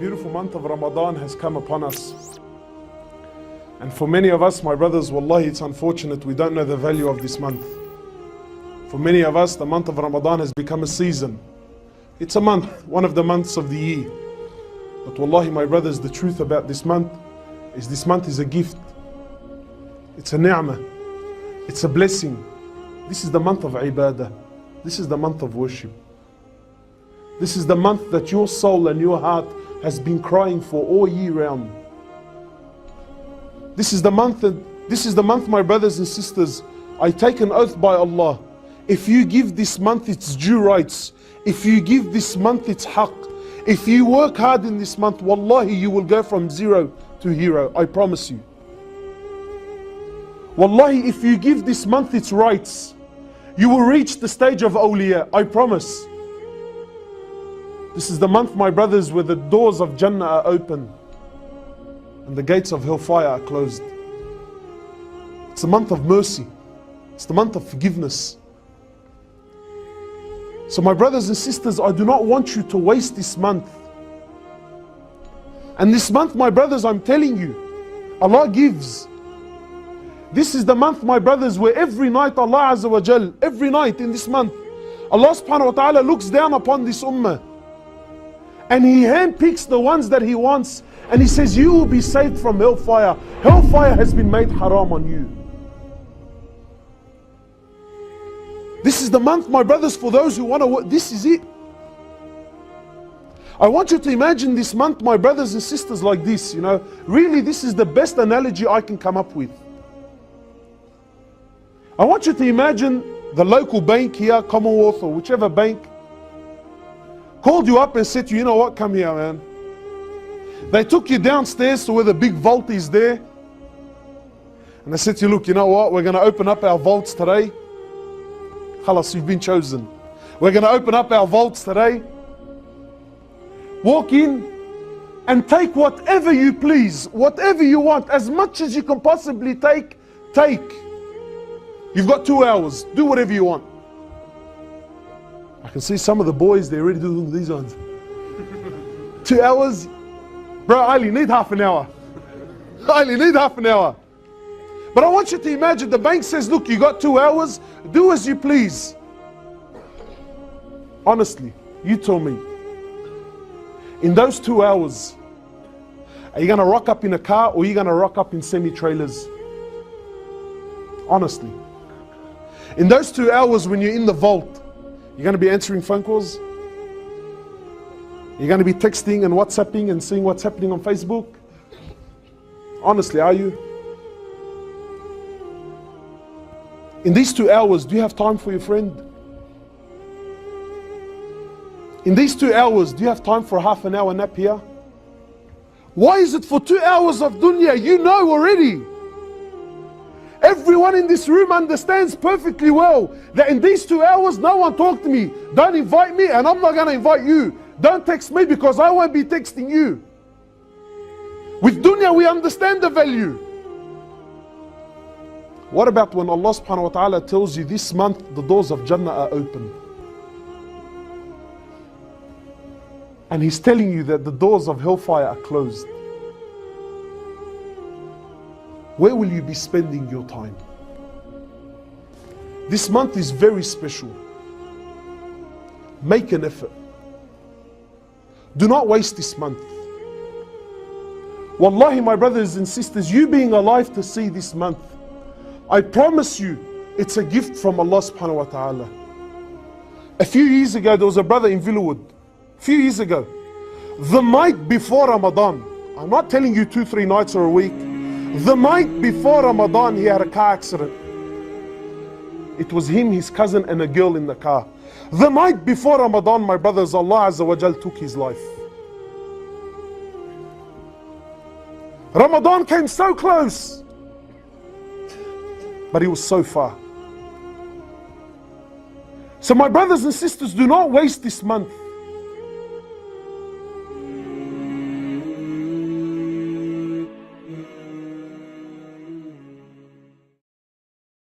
beautiful month of Ramadan has come upon us. And for many of us, my brothers, wallahi, it's unfortunate we don't know the value of this month. For many of us, the month of Ramadan has become a season. It's a month, one of the months of the year. But wallahi, my brothers, the truth about this month is a gift. It's a ni'mah. It's a blessing. This is the month of ibadah. This is the month of worship. This is the month that your soul and your heart has been crying for all year round. This is the month, my brothers and sisters, I take an oath by Allah. If you give this month its due rights, if you give this month its haqq, if you work hard in this month, wallahi, you will go from zero to hero. I promise you. Wallahi, if you give this month its rights, you will reach the stage of awliya. I promise. This is the month, my brothers, where the doors of Jannah are open and the gates of hellfire are closed. It's the month of mercy. It's the month of forgiveness. So my brothers and sisters, I do not want you to waste this month. And this month, my brothers, I'm telling you, Allah gives. This is the month, my brothers, where every night Allah Azza wa Jal, every night in this month, Allah subhanahu wa ta'ala looks down upon this ummah. And He handpicks the ones that He wants. And He says, you will be saved from hellfire. Hellfire has been made haram on you. This is the month, my brothers, for those who want to work. This is it. I want you to imagine this month, my brothers and sisters, like this. You know, really, this is the best analogy I can come up with. I want you to imagine the local bank here, Commonwealth or whichever bank, called you up and said to you, you know what, come here, man. They took you downstairs to where the big vault is there. And they said to you, look, you know what, we're going to open up our vaults today. Khalas, you've been chosen. We're going to open up our vaults today. Walk in and take whatever you please, whatever you want, as much as you can possibly take, take. You've got 2 hours, do whatever you want. I can see some of the boys, they're already doing these ones. 2 hours? Bro, I only need half an hour. I only need half an hour. But I want you to imagine the bank says, look, you got 2 hours, do as you please. Honestly, you tell me. In those 2 hours, are you going to rock up in a car or are you going to rock up in semi-trailers? Honestly. In those 2 hours when you're in the vault, you're going to be answering phone calls? You're going to be texting and WhatsApping and seeing what's happening on Facebook? Honestly, are you? In these 2 hours, do you have time for your friend? In these 2 hours, do you have time for a half an hour nap here? Why is it for 2 hours of dunya? You know already. Everyone in this room understands perfectly well that in these 2 hours, no one talk to me. Don't invite me and I'm not going to invite you. Don't text me because I won't be texting you. With dunya, we understand the value. What about when Allah subhanahu wa ta'ala tells you this month the doors of Jannah are open? And He's telling you that the doors of hellfire are closed. Where will you be spending your time? This month is very special. Make an effort. Do not waste this month. Wallahi, my brothers and sisters, you being alive to see this month, I promise you, it's a gift from Allah subhanahu wa ta'ala. A few years ago, there was a brother in Villawood. A few years ago. The night before Ramadan, I'm not telling you 2-3 nights or a week. The night before Ramadan, he had a car accident. It was him, his cousin, and a girl in the car. The night before Ramadan, my brothers, Allah Azza wa Jal took his life. Ramadan came so close, but he was so far. So my brothers and sisters, do not waste this month.